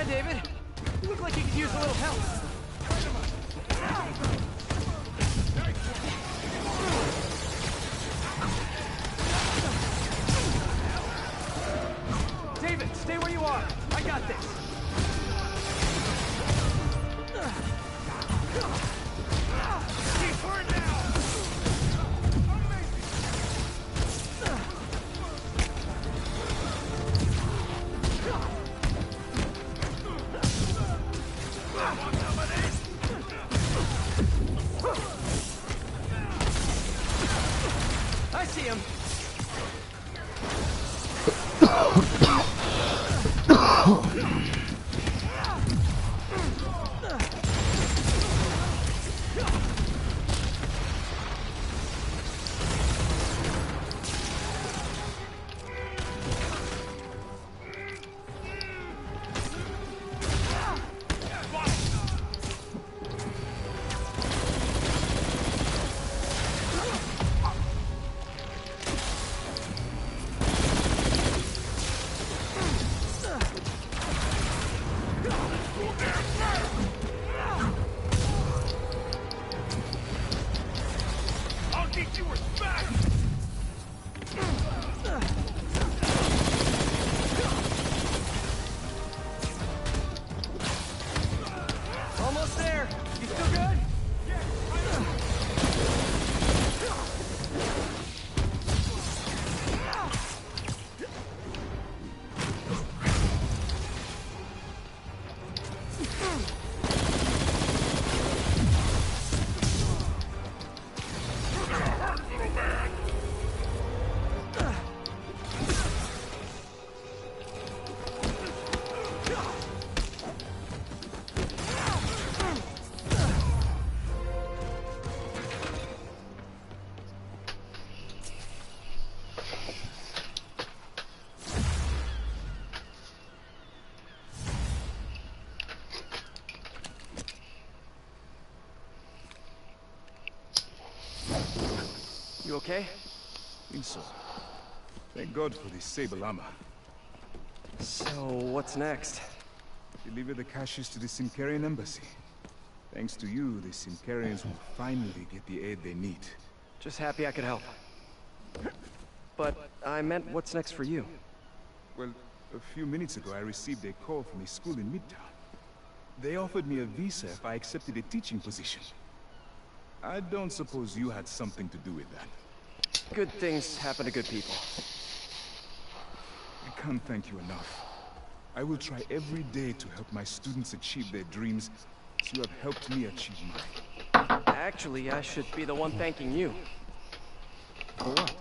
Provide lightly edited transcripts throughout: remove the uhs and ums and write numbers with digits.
David. You look like you could use a little help. David, stay where you are. I got this. Keep her down. I see him. Almost there. You still good? You okay? I think so. Thank God for this sable armor. So, what's next? Deliver the caches to the Simkarian embassy. Thanks to you, the Simkarians will finally get the aid they need. Just happy I could help. But I meant what's next for you? Well, a few minutes ago I received a call from a school in Midtown. They offered me a visa if I accepted a teaching position. I don't suppose you had something to do with that. Good things happen to good people. I can't thank you enough. I will try every day to help my students achieve their dreams, as you have helped me achieve mine. Actually, I should be the one thanking you. For what?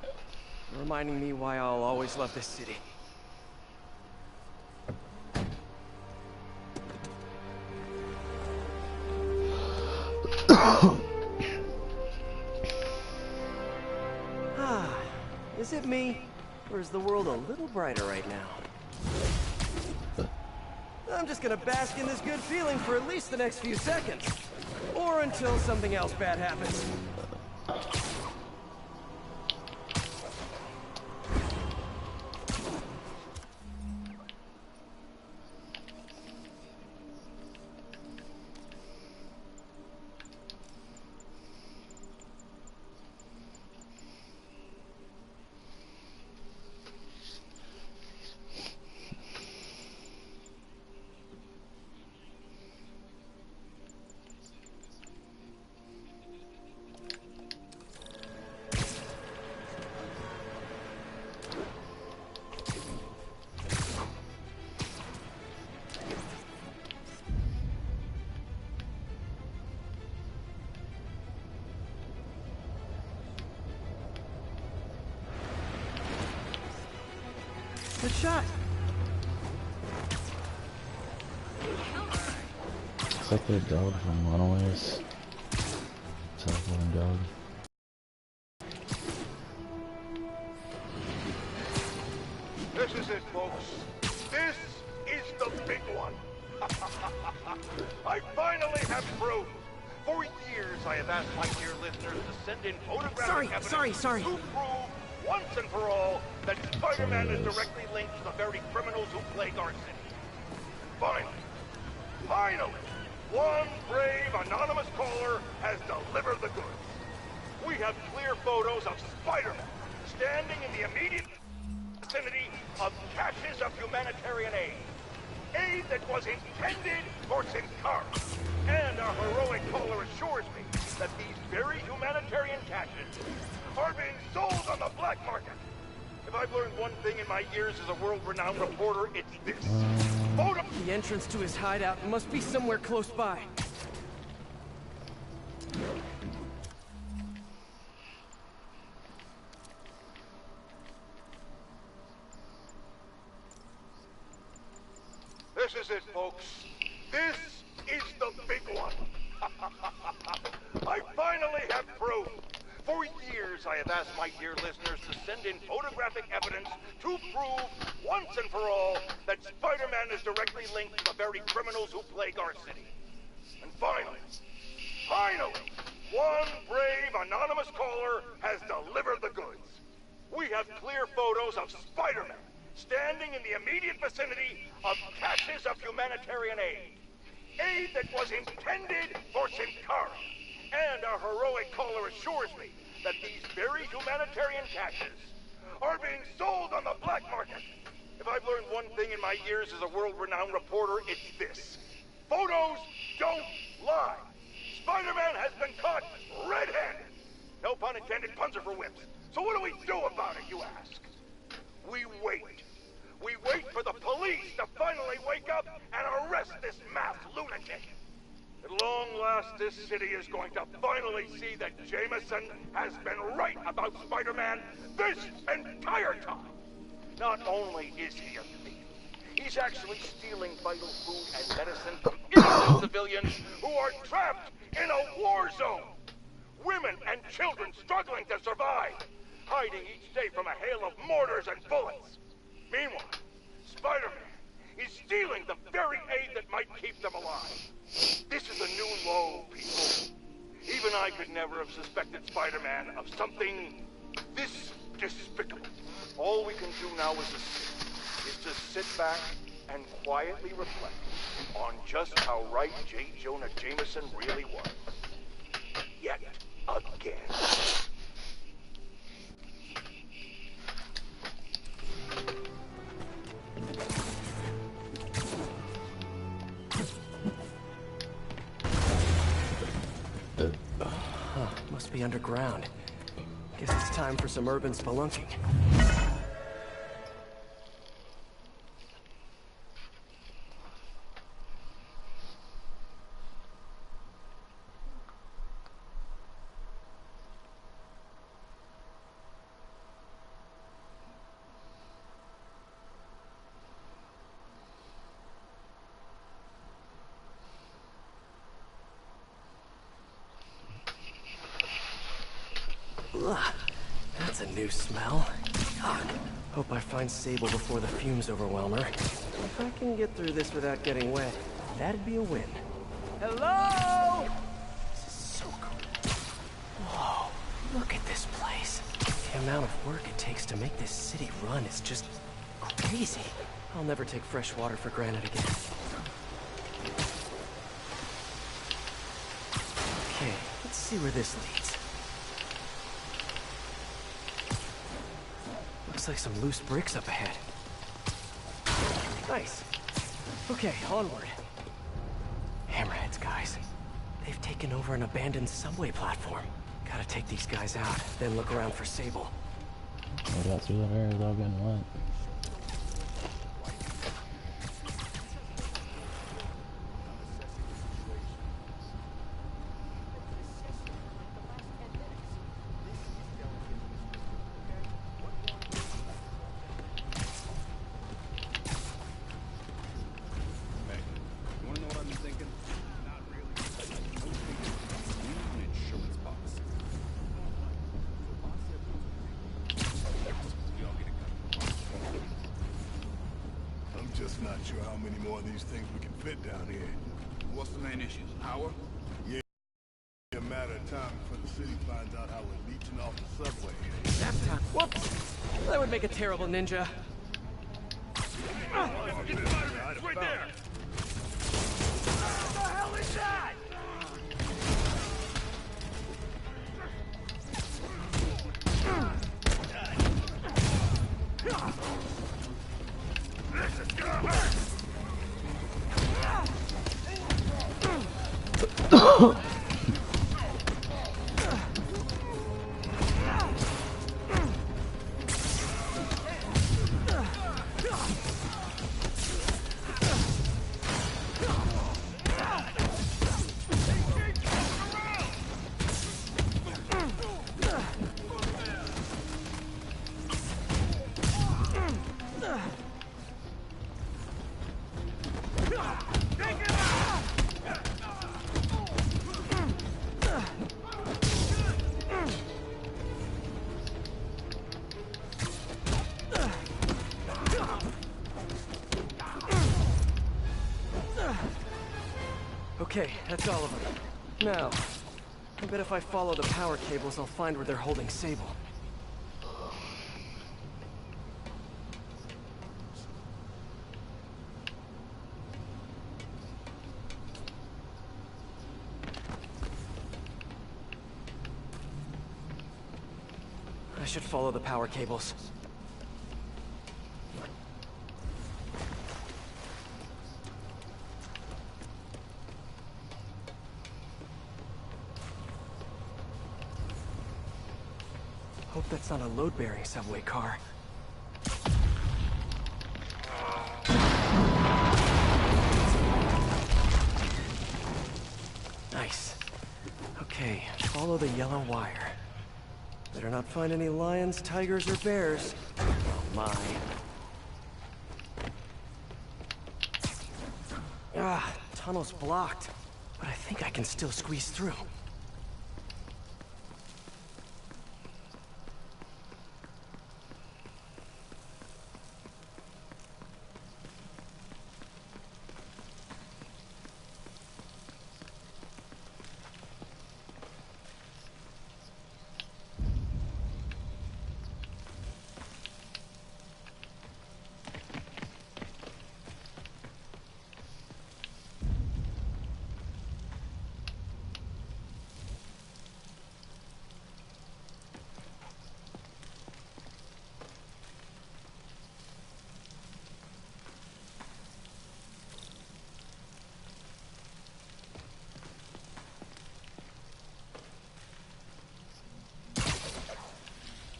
Reminding me why I'll always love this city. Is it me, or is the world a little brighter right now? I'm just gonna bask in this good feeling for at least the next few seconds. Or until something else bad happens. Good shot. It's like the dog from Runaways. Telephone dog. This is it, folks. This is the big one. I finally have proof. For years, I have asked my dear listeners to send in photographic evidence Sorry. to prove once and for all that Spider-Man is directly linked to the very criminals who plague our city. Finally, Finally, one brave anonymous caller has delivered the goods. We have clear photos of Spider-Man standing in the immediate vicinity of caches of humanitarian aid. Aid that was intended for Sincari. And our heroic caller assures me that these very humanitarian caches are being sold on the black market. If I've learned one thing in my years as a world-renowned reporter, it's this. The entrance to his hideout must be somewhere close by. This is it, folks. This is the big one. I finally have proof. For years, I have asked my dear listeners to send in photographic evidence to prove, once and for all, that Spider-Man is directly linked to the very criminals who plague our city. And finally, one brave anonymous caller has delivered the goods. We have clear photos of Spider-Man standing in the immediate vicinity of caches of humanitarian aid. Aid that was intended for Sincari. And our heroic caller assures me that these very humanitarian caches are being sold on the black market. If I've learned one thing in my years as a world-renowned reporter, it's this. Photos don't lie. Spider-Man has been caught red-handed. No pun intended, puns are for whips. So what do we do about it, you ask? We wait. We wait for the police to finally wake up and arrest this mass lunatic. At long last, this city is going to finally see that Jameson has been right about Spider-Man this entire time. Not only is he a thief, he's actually stealing vital food and medicine from innocent civilians who are trapped in a war zone. Women and children struggling to survive, hiding each day from a hail of mortars and bullets. Meanwhile, Spider-Man is stealing the very aid that might keep them alive. This is a new low, people. Even I could never have suspected Spider-Man of something this despicable. All we can do now is to sit back and quietly reflect on just how right J. Jonah Jameson really was. Yet again. Must be underground. Guess it's time for some urban spelunking. Ugh, that's a new smell. Yuck. Hope I find Sable before the fumes overwhelm her. If I can get through this without getting wet, that'd be a win. Hello? This is so cool. Whoa, look at this place. The amount of work it takes to make this city run is just crazy. I'll never take fresh water for granted again. Okay, let's see where this leads. Looks like some loose bricks up ahead. Nice. Okay, onward. Hammerheads, guys. They've taken over an abandoned subway platform. Gotta take these guys out, then look around for Sable. I got through that area without getting wet. Just not sure how many more of these things we can fit down here. What's the main issue? Power? Yeah, a matter of time before the city finds out how we're leeching off the subway. That's time. Whoops! That would make a terrible ninja. Right there! What the hell is that? This is gonna hurt! Okay, that's all of them. Now, I bet if I follow the power cables, I'll find where they're holding Sable. I should follow the power cables. Hope that's not a load-bearing subway car. Nice. Okay, follow the yellow wire. Better not find any lions, tigers, or bears. Oh my. Ah, tunnel's blocked. But I think I can still squeeze through.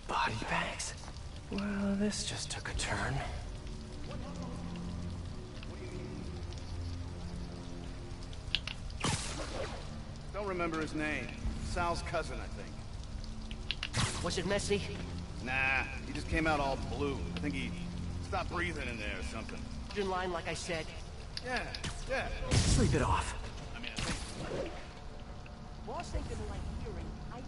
Body bags? Well, this just took a turn. Don't remember his name. Sal's cousin, I think. Was it messy? Nah, he just came out all blue. I think he stopped breathing in there or something. In line like I said. Yeah, yeah. Sleep it off. I mean, I think... Boss ain't gonna like hearing I...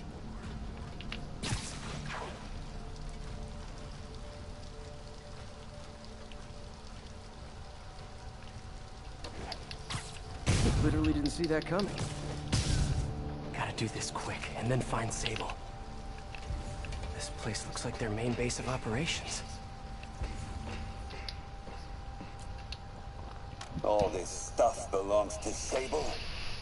Literally didn't see that coming. Gotta do this quick, and then find Sable. This place looks like their main base of operations. All this stuff belongs to Sable?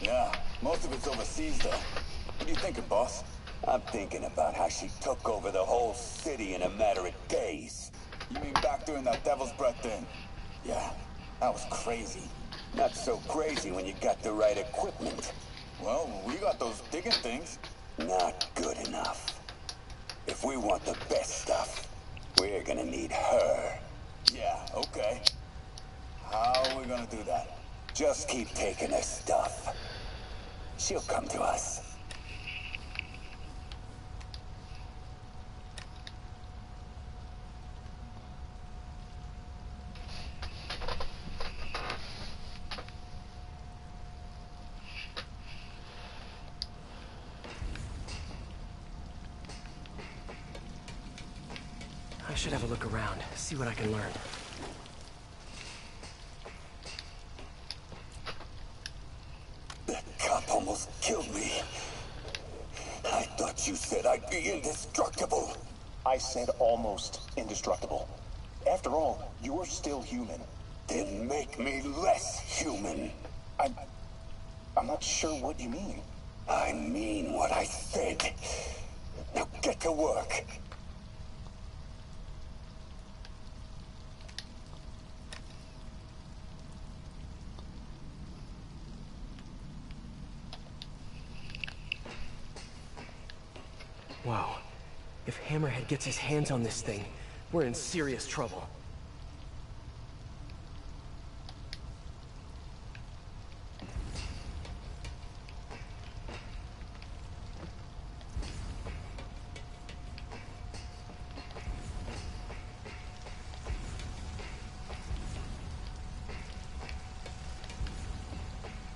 Yeah, most of it's overseas though. What are you thinking, boss? I'm thinking about how she took over the whole city in a matter of days. You mean back during that Devil's Breath thing? Yeah, that was crazy. Not so crazy when you got the right equipment. Well, we got those digging things. Not good enough. If we want the best stuff, we're gonna need her. Yeah, okay. How are we gonna do that? Just keep taking her stuff. She'll come to us. I should have a look around, see what I can learn. That cop almost killed me. I thought you said I'd be indestructible. I said almost indestructible. After all, you're still human. Then make me less human. I'm not sure what you mean. I mean what I said. Now get to work. Wow. If Hammerhead gets his hands on this thing, we're in serious trouble.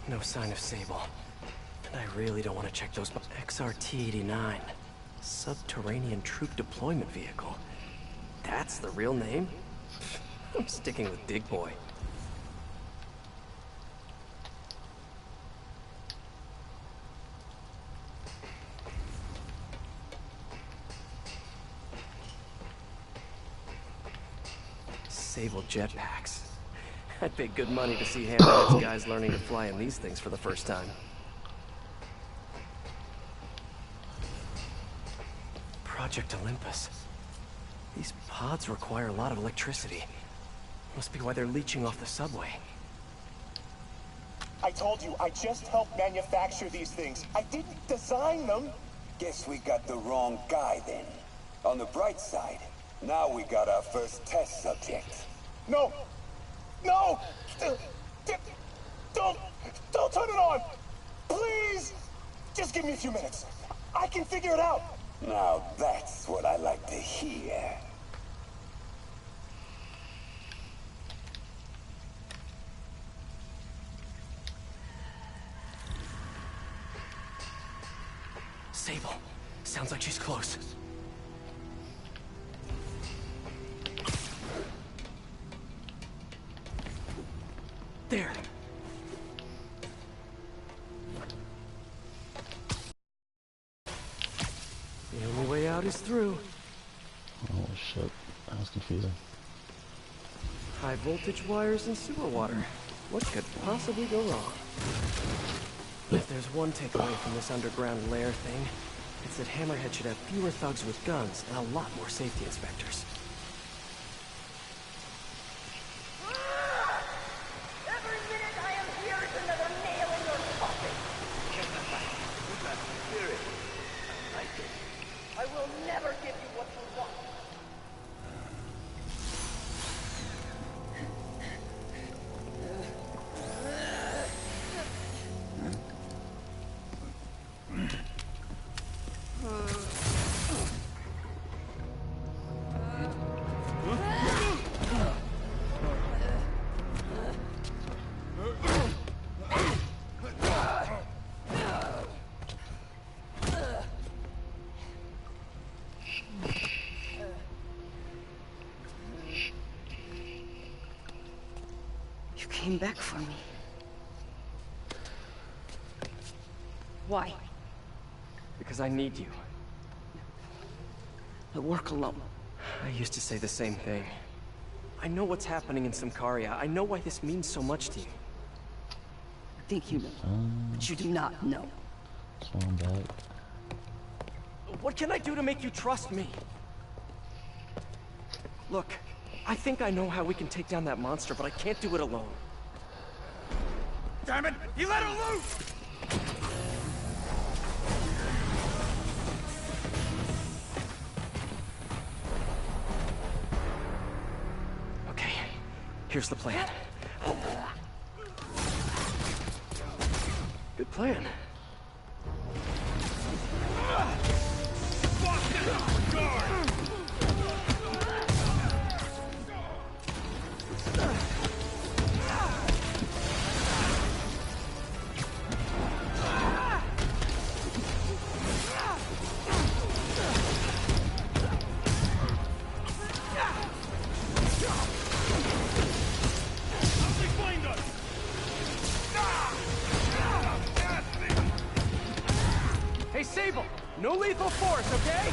No sign of Sable. And I really don't want to check those XRT-89. Subterranean Troop Deployment Vehicle. That's the real name? I'm sticking with Dig Boy. Sable jetpacks. I'd pay good money to see Hammerhead's guys learning to fly in these things for the first time. Project Olympus. These pods require a lot of electricity. Must be why they're leeching off the subway. I told you, I just helped manufacture these things. I didn't design them. Guess we got the wrong guy then. On the bright side, now we got our first test subject. No! No! Don't turn it on! Please! Just give me a few minutes. I can figure it out. Now that's what I like to hear. Sable. Sounds like she's close. There. The only way out is through. Oh shit, that was confusing. High voltage wires and sewer water. What could possibly go wrong? If there's one takeaway from this underground lair thing, it's that Hammerhead should have fewer thugs with guns and a lot more safety inspectors. Every minute I am here is another nail in your coffin. I like it. I will never give you what you want. You came back for me. Why? Because I need you. I work alone. I used to say the same thing. I know what's happening in Symkaria. I know why this means so much to you. I think you know, but you do not know. So I'm back. What can I do to make you trust me? Look, I think I know how we can take down that monster, but I can't do it alone. Damn it! You let her loose! Okay, here's the plan. Good plan. Hey, Sable! No lethal force, okay?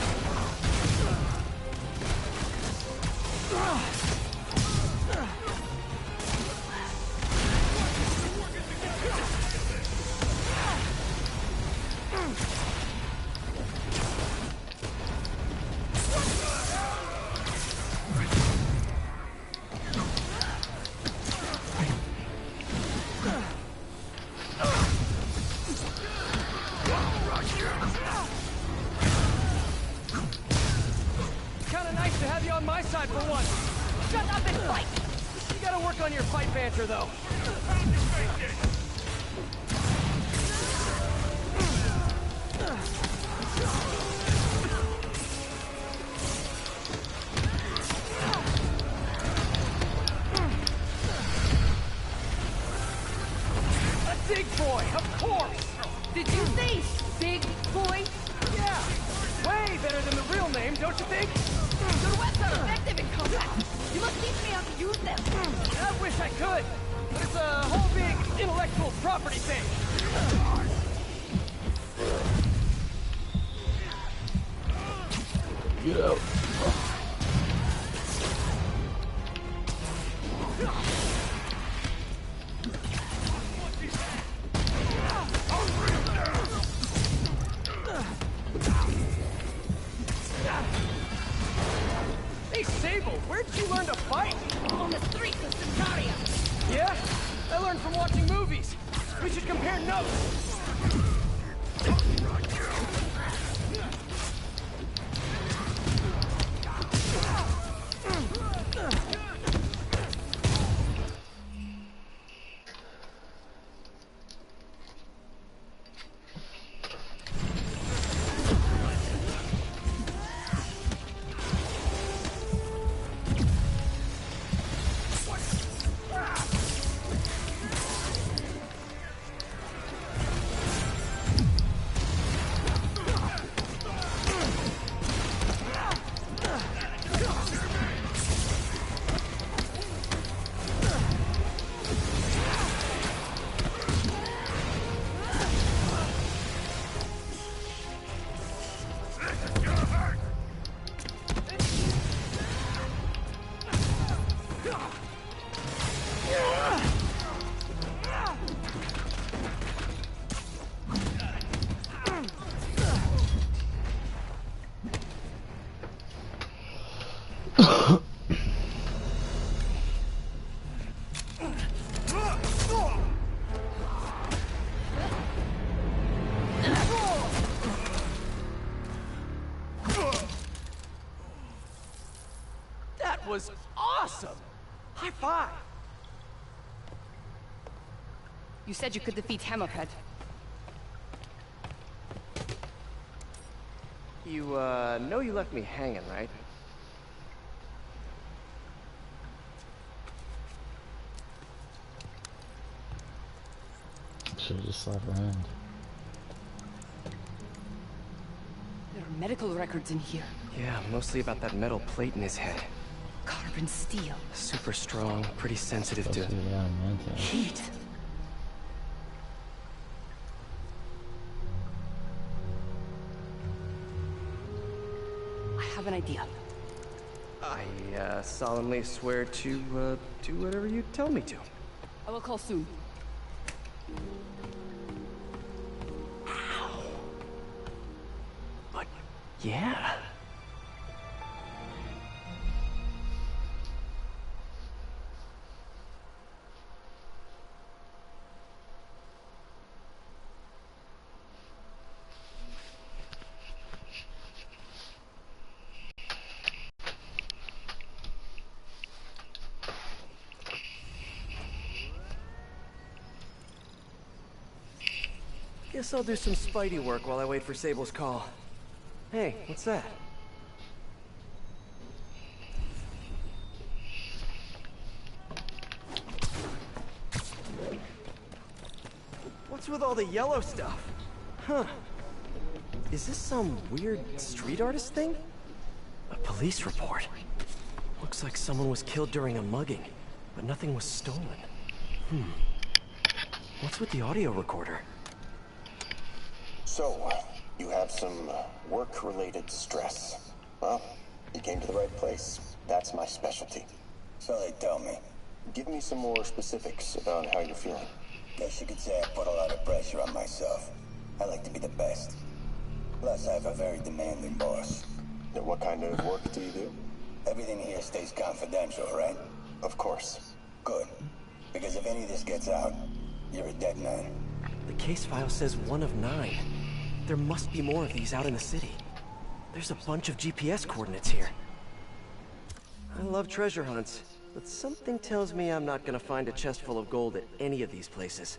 luck on your fight banter, though. A big boy, of course! Did you say big boy? Yeah! Way better than the real name, don't you think? Your weapons are effective in combat. You must teach me how to use them. I wish I could, but it's a whole big intellectual property thing. Get out. Hey, Sable, where'd you learn to fight? On the streets of Centaria. Yeah? I learned from watching movies. We should compare notes. That was awesome! High five! You said you could defeat Hammerhead. You, know you left me hanging, right? Should've just slapped her hand. There are medical records in here. Yeah, mostly about that metal plate in his head. Carbon steel. Super strong, pretty sensitive Supposed to... to be adamantium. Heat. I have an idea. I, solemnly swear to, do whatever you tell me to. I will call soon. But, yeah. Guess I'll do some Spidey work while I wait for Sable's call. Hey, what's that? What's with all the yellow stuff? Huh. Is this some weird street artist thing? A police report. Looks like someone was killed during a mugging, but nothing was stolen. What's with the audio recorder? So, you have some work-related stress. Well, you came to the right place. That's my specialty. So they tell me. Give me some more specifics about how you're feeling. Guess you could say I put a lot of pressure on myself. I like to be the best. Plus, I have a very demanding boss. And what kind of work do you do? Everything here stays confidential, right? Of course. Good. Because if any of this gets out, you're a dead man. The case file says 1 of 9. There must be more of these out in the city. There's a bunch of GPS coordinates here. I love treasure hunts, But something tells me I'm not gonna find a chest full of gold at any of these places.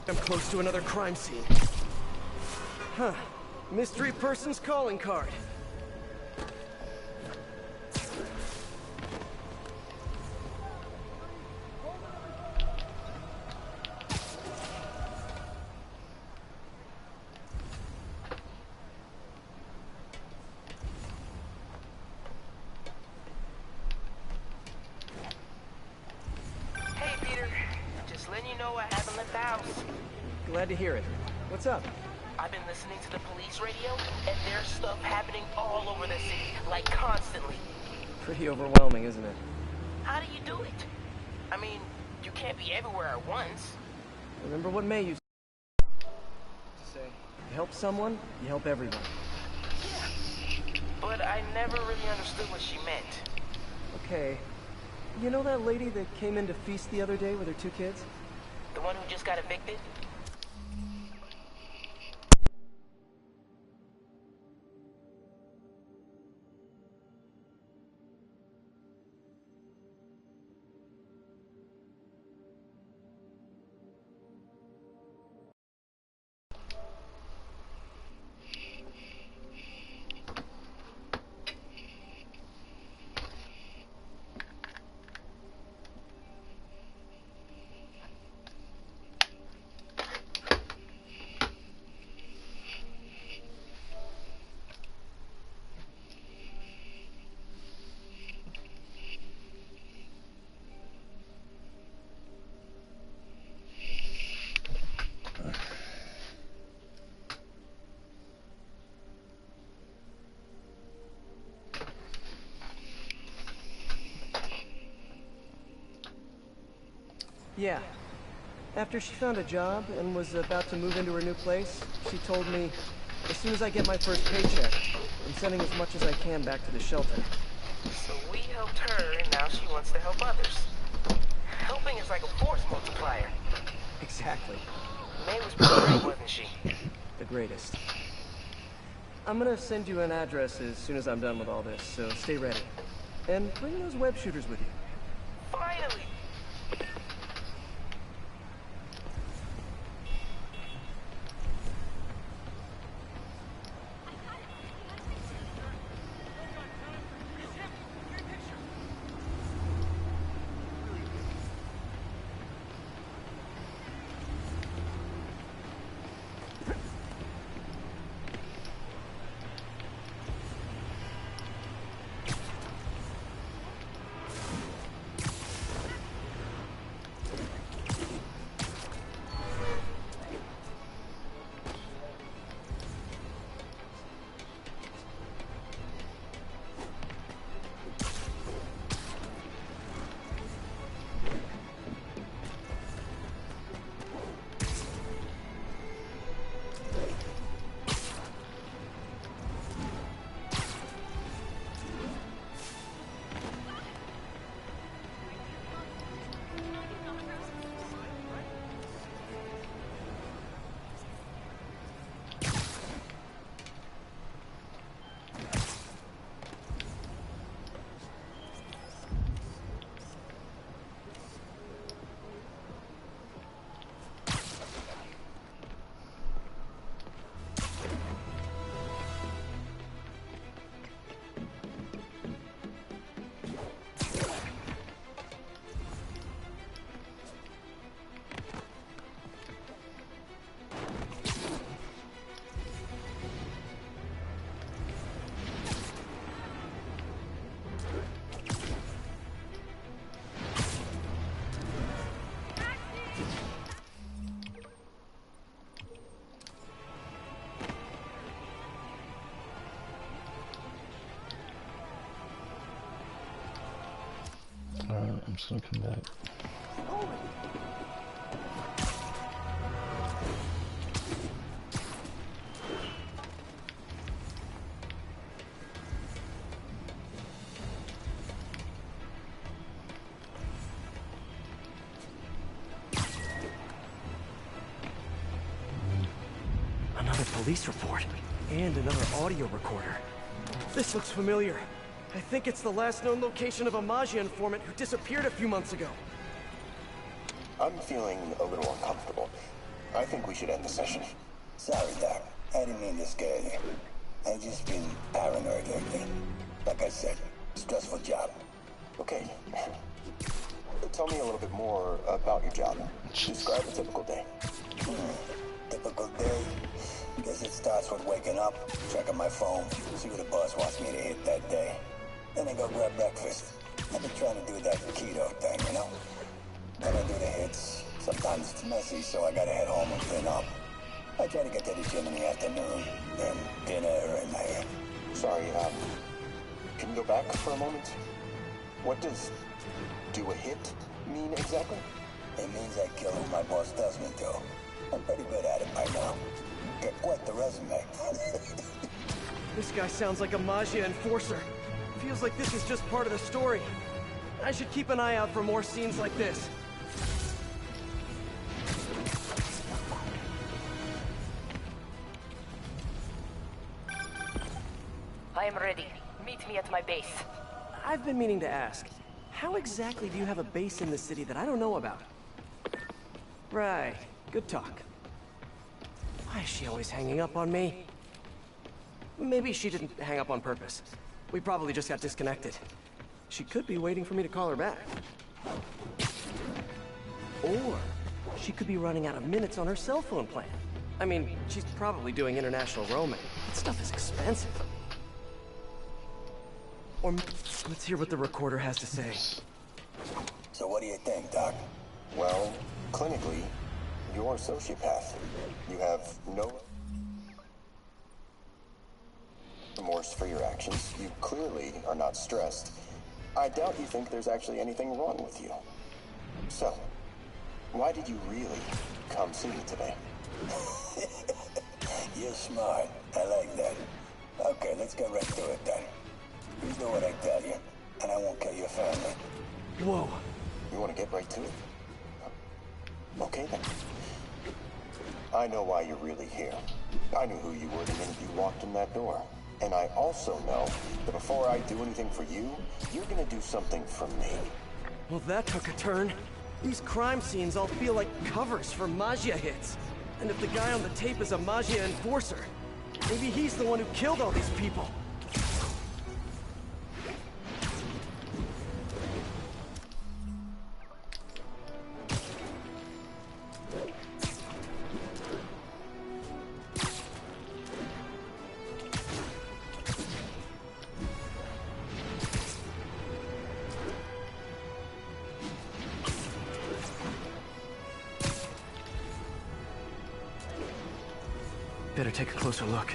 I'm close to another crime scene. Huh. Mystery person's calling card. Hey, Peter. Just letting you know I haven't left the house. Glad to hear it. What's up? I've been listening to the police radio, and there's stuff happening all over the city, like constantly. Pretty overwhelming, isn't it? How do you do it? I mean, you can't be everywhere at once. Remember what May used to say. You help someone, you help everyone. Yeah. But I never really understood what she meant. Okay. You know that lady that came in to feast the other day with her 2 kids? The one who just got evicted? Yeah. After she found a job and was about to move into her new place, she told me, as soon as I get my first paycheck, I'm sending as much as I can back to the shelter. So we helped her, and now she wants to help others. Helping is like a force multiplier. Exactly. May was pretty great, wasn't she? The greatest. I'm gonna send you an address as soon as I'm done with all this, so stay ready. And bring those web shooters with you. Finally! Alright, I'm just gonna come back. Another police report. And another audio recorder. This looks familiar. I think it's the last known location of a Maggia informant who disappeared a few months ago. I'm feeling a little uncomfortable. I think we should end the session. Sorry, Doc. I didn't mean to scare you. I've just been paranoid lately. Like I said, stressful job. Okay. Tell me a little bit more about your job. Describe a typical day. Typical day? Guess it starts with waking up, checking my phone, see what the boss wants me to hit that day. Then I go grab breakfast. I've been trying to do that keto thing, you know? Then I do the hits. Sometimes it's messy, so I gotta head home and clean up. I try to get to the gym in the afternoon, then dinner and Sorry, can you go back for a moment? What does do a hit mean exactly? It means I kill who my boss tells me to. I'm pretty good at it by now. Got quite the resume. This guy sounds like a Maggia enforcer. Feels like this is just part of the story. I should keep an eye out for more scenes like this. I am ready. Meet me at my base. I've been meaning to ask, how exactly do you have a base in the city that I don't know about? Right. Good talk. Why is she always hanging up on me? Maybe she didn't hang up on purpose. We probably just got disconnected. She could be waiting for me to call her back. Or she could be running out of minutes on her cell phone plan. I mean, she's probably doing international roaming. That stuff is expensive. Or let's hear what the recorder has to say. So what do you think, Doc? Well, clinically, you're a sociopath. You have no remorse for your actions. You clearly are not stressed. I doubt you think there's actually anything wrong with you. So, why did you really come see me today? You're smart. I like that. Okay, let's get right to it then. You do what I tell you, and I won't kill your family. Whoa. You want to get right to it? Okay then. I know why you're really here. I knew who you were the minute you walked in that door. And I also know that before I do anything for you, you're gonna do something for me. Well, that took a turn. These crime scenes all feel like covers for Maggia hits. And if the guy on the tape is a Maggia enforcer, maybe he's the one who killed all these people. Better take a closer look.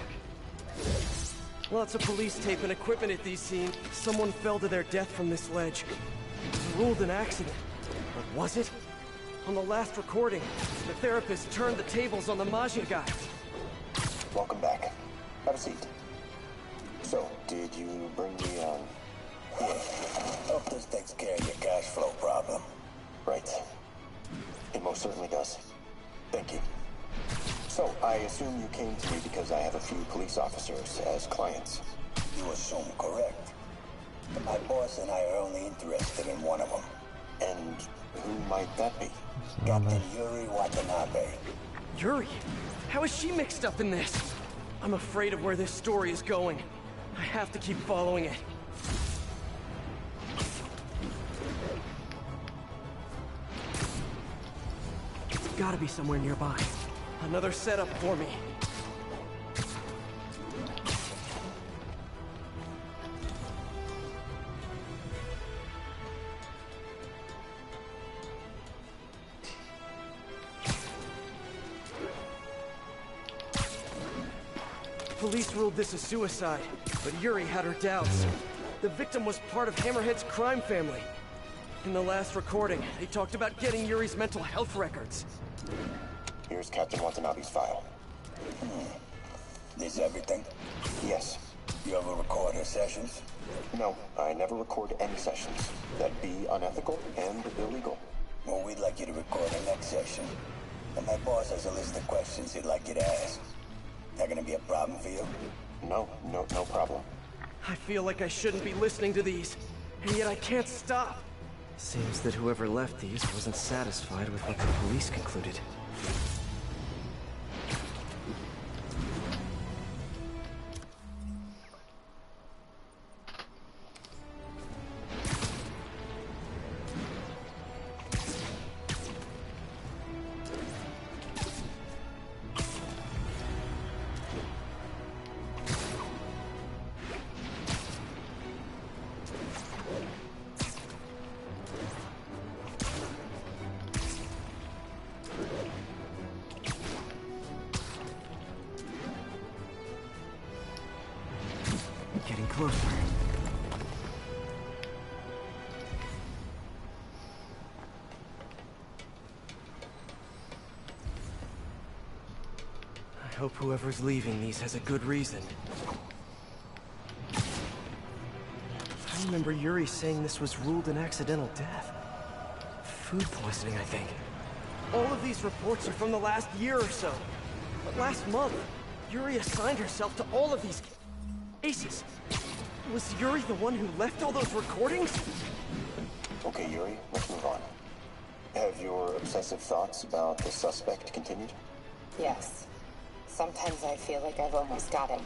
Lots of police tape and equipment at these scenes. Someone fell to their death from this ledge. It was ruled an accident. But was it? On the last recording, the therapist turned the tables on the Maggia guy. Welcome back. Have a seat. So, did you bring me on? Yeah. Hope this takes care of your cash flow problem. Right. It most certainly does. Thank you. So, I assume you came to me because I have a few police officers as clients. You assume correct. But my boss and I are only interested in one of them. And who might that be? Captain Yuri Watanabe. Yuri? How is she mixed up in this? I'm afraid of where this story is going. I have to keep following it. It's gotta be somewhere nearby. Another setup for me. Police ruled this a suicide, but Yuri had her doubts. The victim was part of Hammerhead's crime family. In the last recording, they talked about getting Yuri's mental health records. Here's Captain Watanabe's file. This everything? Yes. You ever record her sessions? No, I never record any sessions. That'd be unethical and illegal. Well, we'd like you to record the next session. And my boss has a list of questions he'd like you to ask. That gonna be a problem for you? No problem. I feel like I shouldn't be listening to these, and yet I can't stop. Seems that whoever left these wasn't satisfied with what the police concluded. Getting closer. I hope whoever's leaving these has a good reason. I remember Yuri saying this was ruled an accidental death. Food poisoning, I think. All of these reports are from the last year or so. But last month, Yuri assigned herself to all of these cases. Was Yuri the one who left all those recordings? Okay, Yuri, let's move on. Have your obsessive thoughts about the suspect continued? Yes. Sometimes I feel like I've almost got him.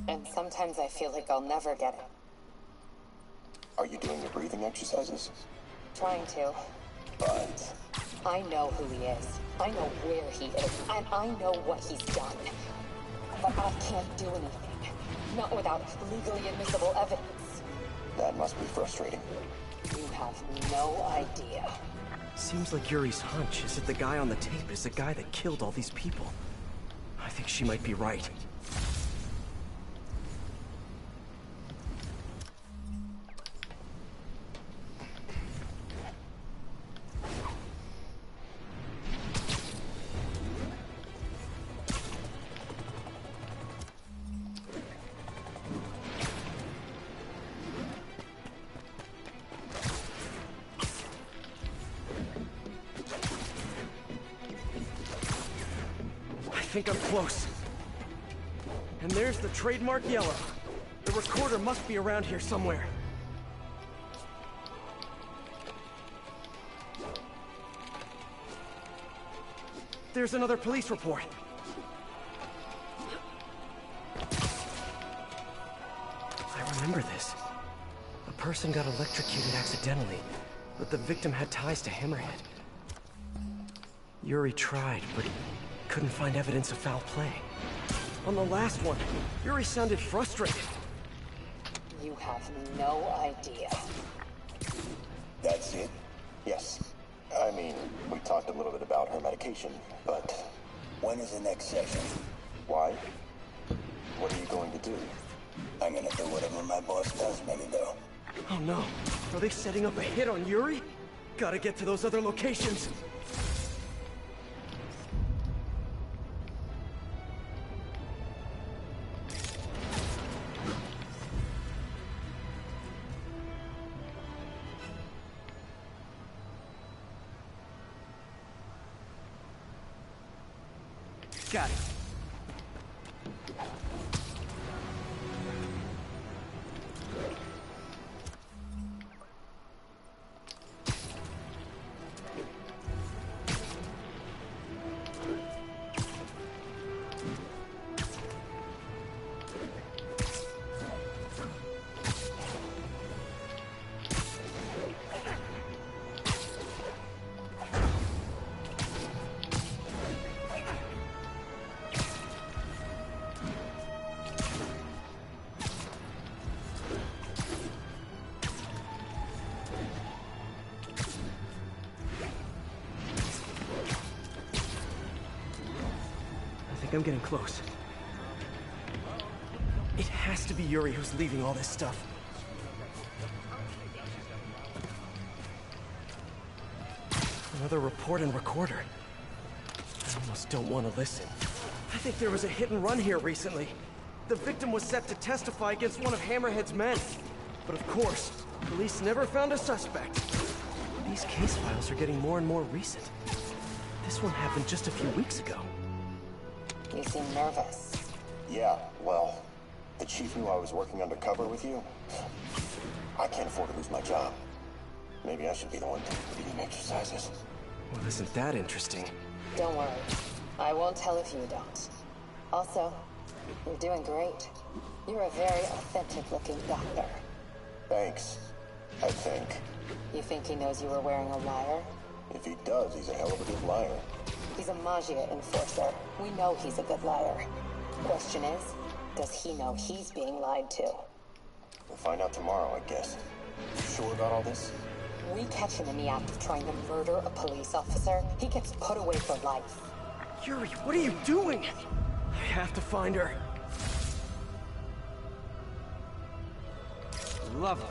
And sometimes I feel like I'll never get him. Are you doing your breathing exercises? Trying to. But... I know who he is. I know where he is. And I know what he's done. But I can't do anything. Not without legally admissible evidence. That must be frustrating. You have no idea. Seems like Yuri's hunch is that the guy on the tape is the guy that killed all these people. I think she might be right. I think I'm close. And there's the trademark yellow. The recorder must be around here somewhere. There's another police report. I remember this. A person got electrocuted accidentally, but the victim had ties to Hammerhead. Yuri tried, but couldn't find evidence of foul play. On the last one, Yuri sounded frustrated. You have no idea. That's it? Yes. I mean, we talked a little bit about her medication, but... When is the next session? Why? What are you going to do? I'm gonna do whatever my boss tells me to do. Oh no. Are they setting up a hit on Yuri? Gotta get to those other locations. Got it. I'm getting close. It has to be Yuri who's leaving all this stuff. Another report and recorder. I almost don't want to listen. I think there was a hit and run here recently. The victim was set to testify against one of Hammerhead's men. But of course, police never found a suspect. These case files are getting more and more recent. This one happened just a few weeks ago. You seem nervous. Yeah, well, the chief knew I was working undercover with you. I can't afford to lose my job. Maybe I should be the one leading exercises. Well, isn't that interesting? Don't worry. I won't tell if you don't. Also, you're doing great. You're a very authentic-looking doctor. Thanks, I think. You think he knows you were wearing a wire? If he does, he's a hell of a good liar. He's a Magia enforcer. We know he's a good liar. Question is, does he know he's being lied to? We'll find out tomorrow, I guess. You sure about all this? We catch him in the act of trying to murder a police officer, he gets put away for life. Yuri, what are you doing? I have to find her. Lovely.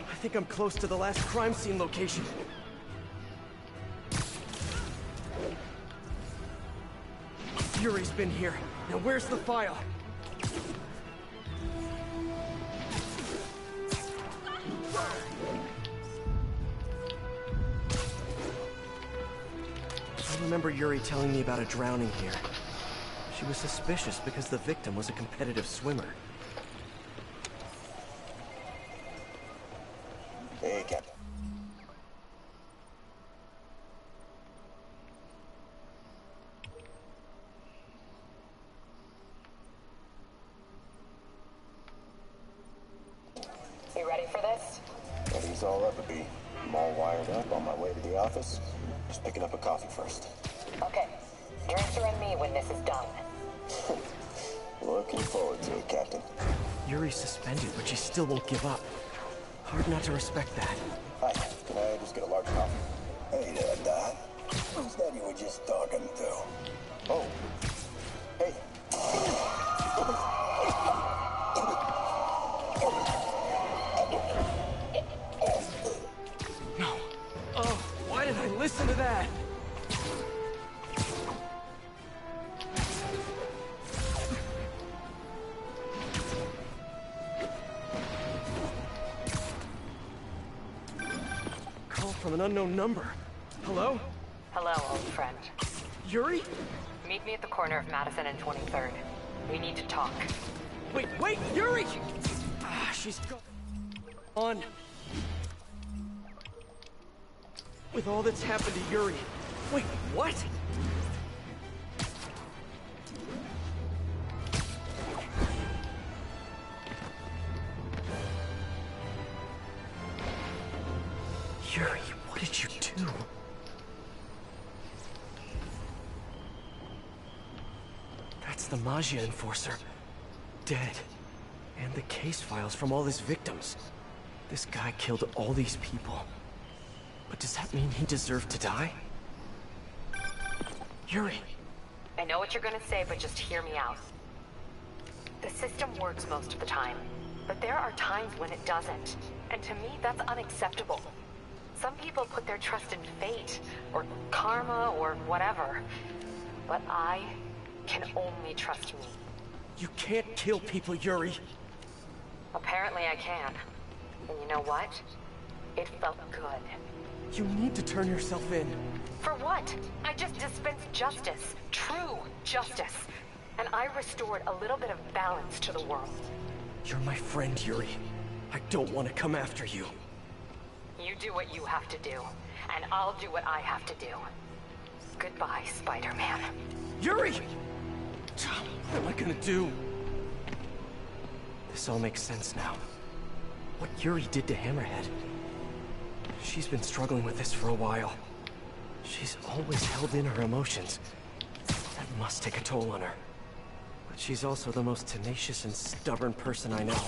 I think I'm close to the last crime scene location. Yuri's been here. Now where's the file? I remember Yuri telling me about a drowning here. She was suspicious because the victim was a competitive swimmer. Hey, Captain. You ready for this? Ready's all up, B. I'm all wired up on my way to the office. Just picking up a coffee first. Okay. Drinks are on me when this is done. Looking forward to it, Captain. Yuri's suspended, but she still won't give up. Hard not to respect that. Hi, can I just get a large coffee? Hey there, Dad. Who's that you were just talking to? Oh. Hey. No. Oh, why did I listen to that? Call from an unknown number. Hello? Hello, old friend. Yuri? Meet me at the corner of Madison and 23rd. We need to talk. Wait, Yuri! She's on. With all that's happened to Yuri. Wait, what? Yuri, what did you do? That's the Magia enforcer. Dead. And the case files from all his victims. This guy killed all these people. But does that mean he deserved to die? Yuri! I know what you're gonna say, but just hear me out. The system works most of the time, but there are times when it doesn't. And to me, that's unacceptable. Some people put their trust in fate, or karma, or whatever. But I can only trust me. You can't kill people, Yuri! Apparently I can. And you know what? It felt good. You need to turn yourself in. For what? I just dispensed justice. True justice. And I restored a little bit of balance to the world. You're my friend, Yuri. I don't want to come after you. You do what you have to do, and I'll do what I have to do. Goodbye, Spider-Man. Yuri! What am I gonna do? This all makes sense now. What Yuri did to Hammerhead. She's been struggling with this for a while. She's always held in her emotions. That must take a toll on her. But she's also the most tenacious and stubborn person I know.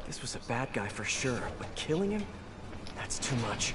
This was a bad guy for sure, but killing him? That's too much.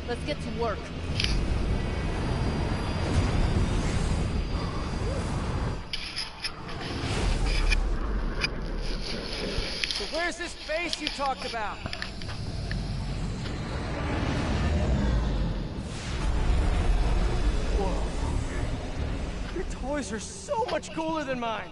Let's get to work. So where's this base you talked about? Whoa. Your toys are so much cooler than mine.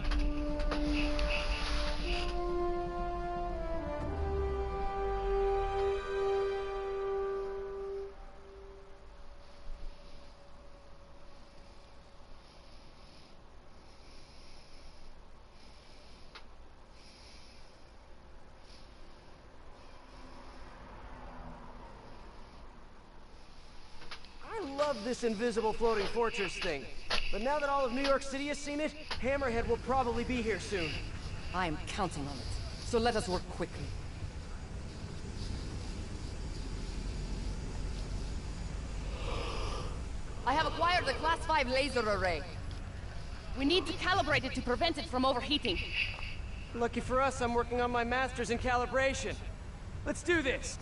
I love this invisible floating fortress thing. But now that all of New York City has seen it, Hammerhead will probably be here soon. I am counting on it. So let us work quickly. I have acquired the Class 5 laser array. We need to calibrate it to prevent it from overheating. Lucky for us, I'm working on my master's in calibration. Let's do this!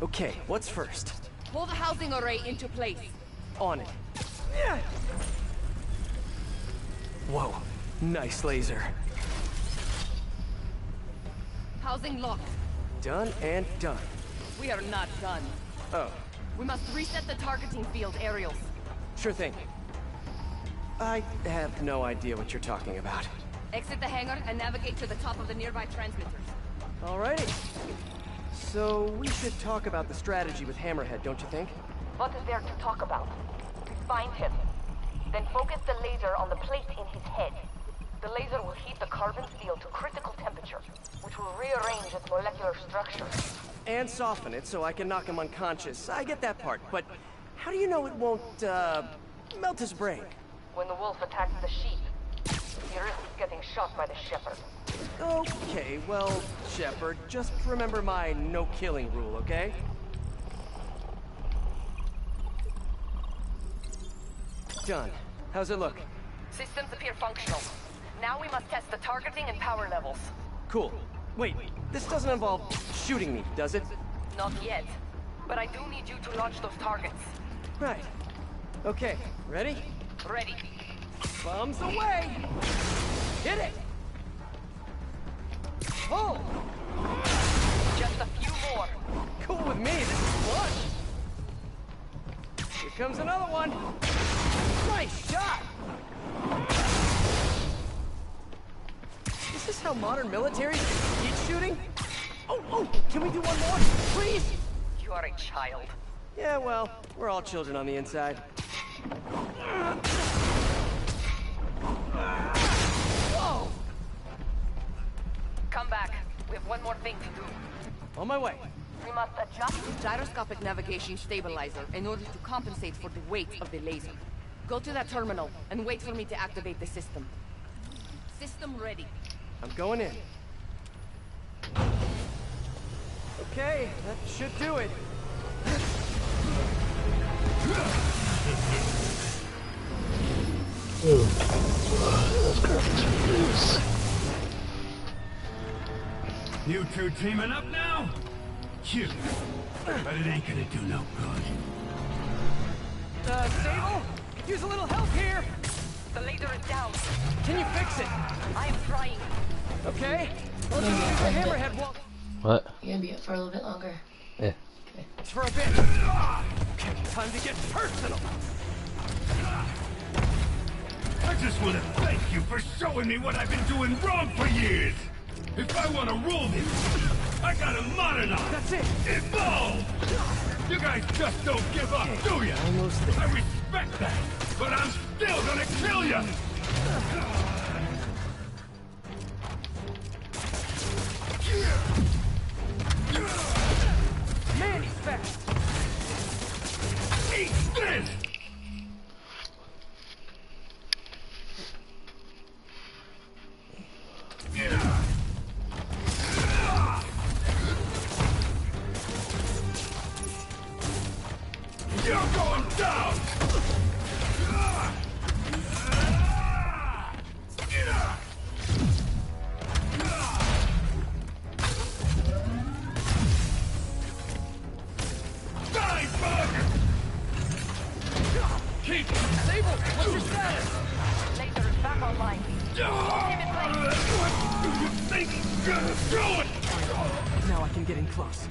Okay, what's first? Pull the housing array into place. On it. Yeah. Whoa, nice laser. Housing locked. Done and done. We are not done. Oh. We must reset the targeting field aerials. Sure thing. I have no idea what you're talking about. Exit the hangar and navigate to the top of the nearby transmitters. Alrighty. So, we should talk about the strategy with Hammerhead, don't you think? What is there to talk about? Find him. Then focus the laser on the plate in his head. The laser will heat the carbon steel to critical temperature, which will rearrange its molecular structure. And soften it so I can knock him unconscious. I get that part, but how do you know it won't, melt his brain? When the wolf attacks the sheep, he risks getting shot by the shepherd. Okay, well, Shepard, just remember my no-killing rule, okay? Done. How's it look? Systems appear functional. Now we must test the targeting and power levels. Cool. Wait, this doesn't involve shooting me, does it? Not yet. But I do need you to launch those targets. Right. Okay, ready? Ready. Bombs away! Hit it! Oh! Just a few more. Cool with me, this is fun! Here comes another one! Nice shot! Is this how modern militaries teach shooting? Oh, can we do one more, please? You are a child. Yeah, well, we're all children on the inside. Whoa! Come back. We have one more thing to do. On my way. We must adjust the gyroscopic navigation stabilizer in order to compensate for the weight of the laser. Go to that terminal and wait for me to activate the system. System ready. I'm going in. Okay, that should do it. That's perfect. You two teaming up now? Cute. But it ain't gonna do no good. Sable? Could use a little help here. The laser is down. Can you fix it? I am trying. Okay. Let's use the Hammerhead wall. What? You're gonna be up for a little bit longer. Yeah. Okay. It's for a bit. Okay, time to get personal. I just want to thank you for showing me what I've been doing wrong for years. If I want to rule this, I gotta modernize. That's it. Evolve. You guys just don't give up, do you? Almost there. I respect that, but I'm still gonna kill you. Man, he's fast. Eat this. You're going down! Die! Throw it! Now I can get in close.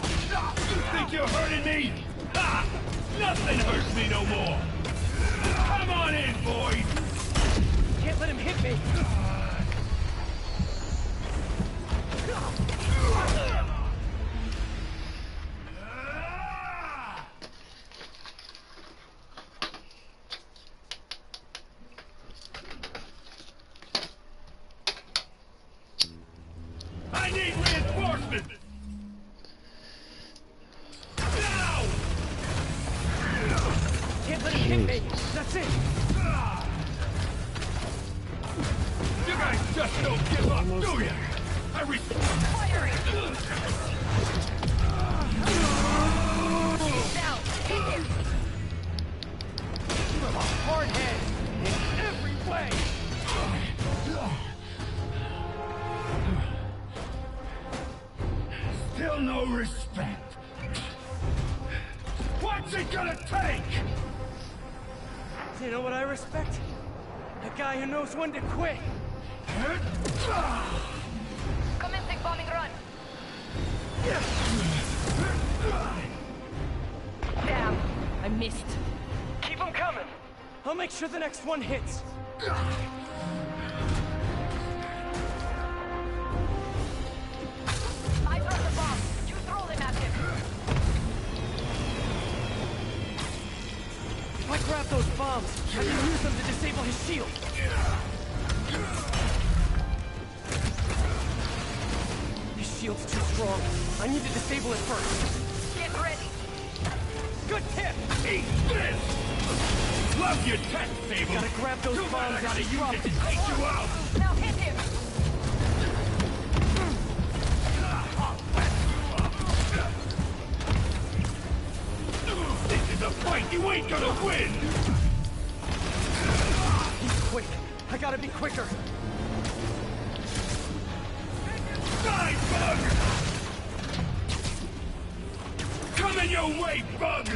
You think you're hurting me? Ha! Nothing hurts me no more! Come on in, boys! Can't let him hit me! I need reinforcements! Now! Can't let him hit me! That's it! You guys just don't give up, do ya? Firing! Now, hit him! You have a hard head in every way! Still no respect. What's it gonna take? You know what I respect? A guy who knows when to quit. Commencing bombing run. Damn, I missed. Keep them coming. I'll make sure the next one hits. I throw the bomb. You throw them at him. If I grab those bombs, I can use them to disable his shield. His shield's too strong. I need to disable it first. Get ready. Good tip! Eat this! Love your tech, Sable! Gotta grab those Too bad bombs I gotta and use drop it to it. take you out! Now hit him. This is a fight you ain't gonna win! He's quick. I gotta be quicker. Die, Bug! Coming your way, Bug!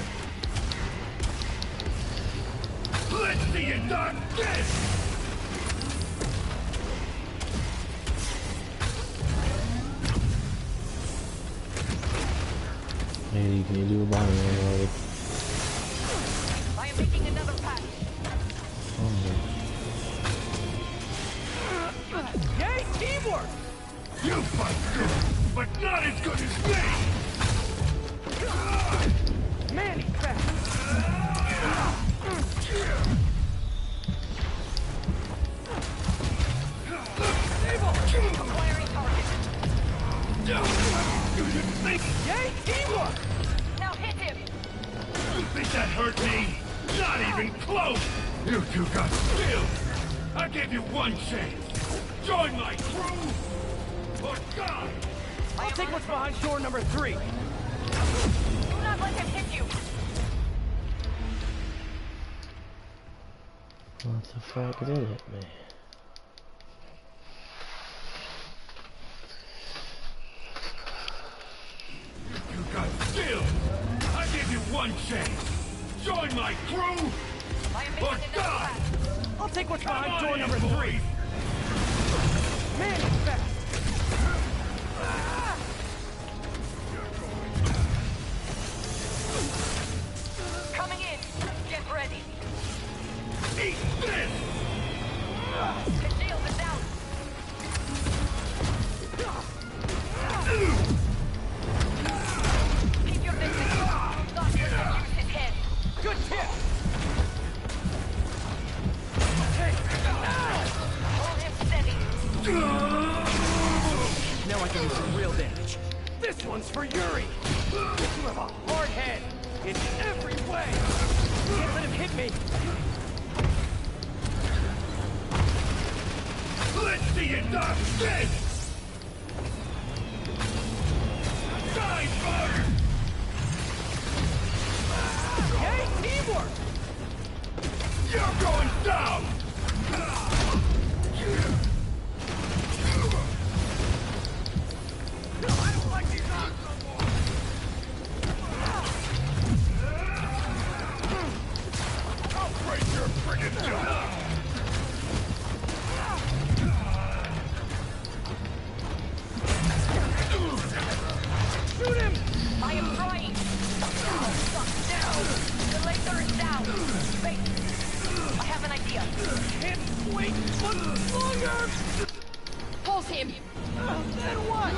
Let's see you done this! Hey, can you do a body reload? I am making another pass. Yay, teamwork! You fight good, but not as good as me! Man, he's fast. Acquiring target. You think Yay, teamwork! Now hit him. you think that hurt me? Not even close! You two got skills! I gave you one chance! Join my crew, or die! I'll take what's behind door number 3. Do not let him hit you. What the fuck did it hit me? You got skills! I gave you one chance! Join my crew, I am or making another die! pass. I'll take what's Come behind on door in, number boys. 3. Man, he's fast. Coming in. Get ready. Eat this! The shield is down. Keep your distance. Do not let him use his head. Good tip. Hey, Hold him steady. now I can do some real damage. This one's for Yuri. You have a hard head in every way. Can't let him hit me. Let's see you done this! Die, Bug! Yay, teamwork! You're going down! I don't like these odds no more. I'll break your friggin' jaw! Then what?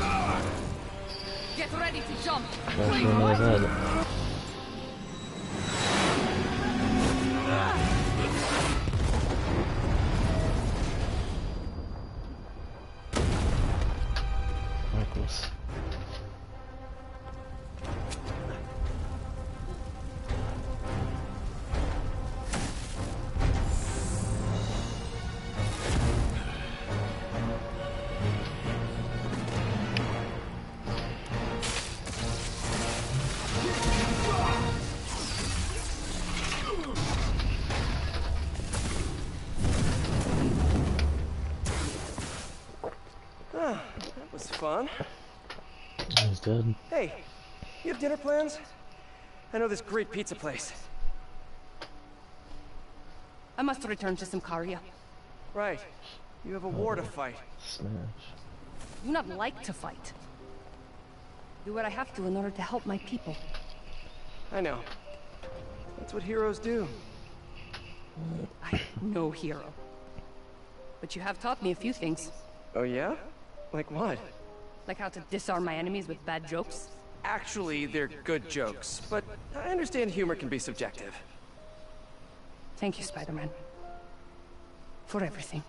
Get ready to jump. Wait, what? Reckless. That was fun. That was good. Hey, you have dinner plans? I know this great pizza place. I must return to Simcaria. Right. You have a war to fight. Smash. I do not like to fight. Do what I have to in order to help my people. I know. That's what heroes do. I'm no hero. But you have taught me a few things. Oh yeah? Like what? Like how to disarm my enemies with bad jokes. Actually, they're good jokes, but I understand humor can be subjective. Thank you, Spider-Man. For everything.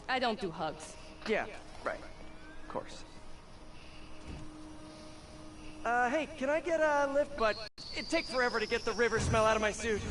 I don't do hugs. Yeah, right. Of course. Hey, can I get a lift? But it'd take forever to get the river smell out of my suit.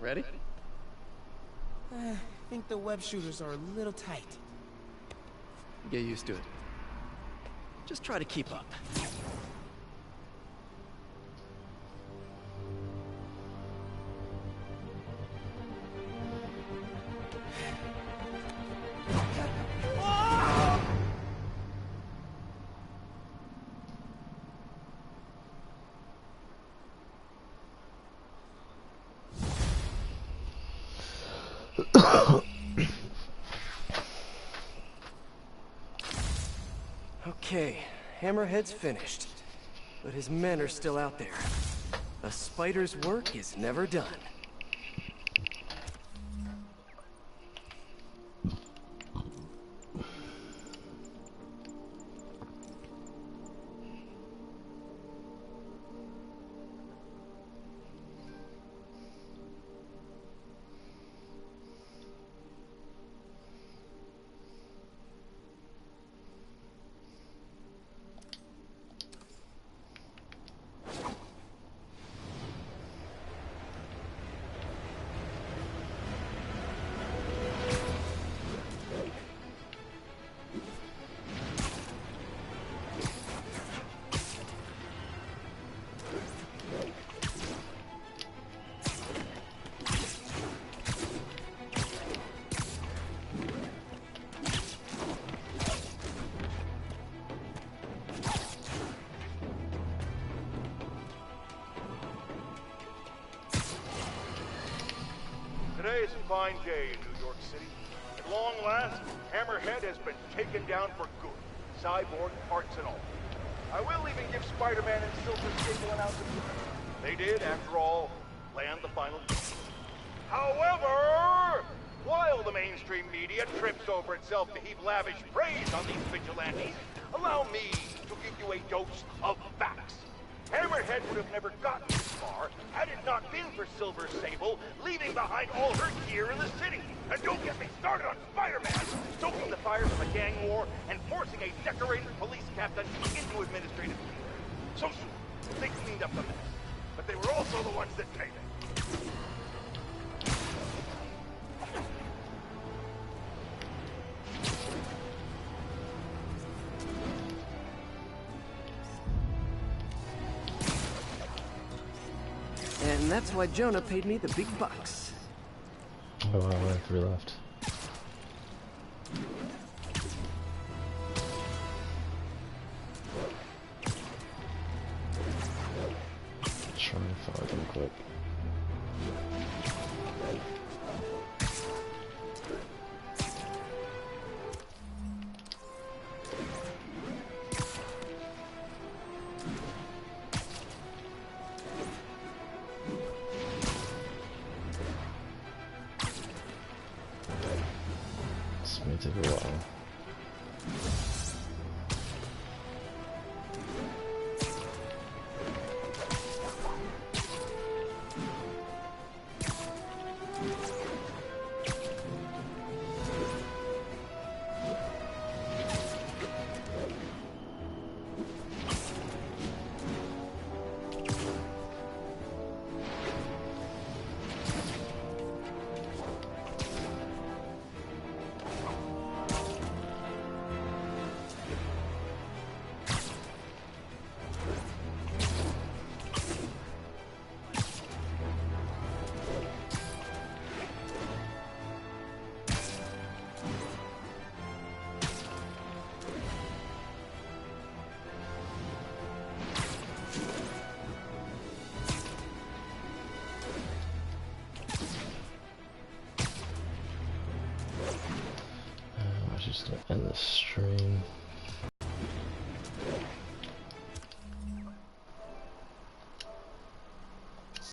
Ready? I think the web shooters are a little tight. Get used to it. Just try to keep up. Okay, Hammerhead's finished. But his men are still out there. A spider's work is never done. it's a fine day in New York City. At long last, Hammerhead has been taken down for good. Cyborg parts and all. I will even give Spider-Man and Silver Sable an ounce of credit. They did, after all, land the final blow. However, while the mainstream media trips over itself to heap lavish praise on these vigilantes, allow me to give you a dose of facts. Hammerhead would have never gotten this far had it not been for Silver Sable leaving behind all her gear in the city. And don't get me started on Spider-Man, stoking the fires of a gang war and forcing a decorated police captain into administrative jail. So sure, they cleaned up the mess, but they were also the ones that made it. And that's why Jonah paid me the big bucks. Oh wow, I have 3 left. Try and follow them quick. This may take a while. Just to end the stream.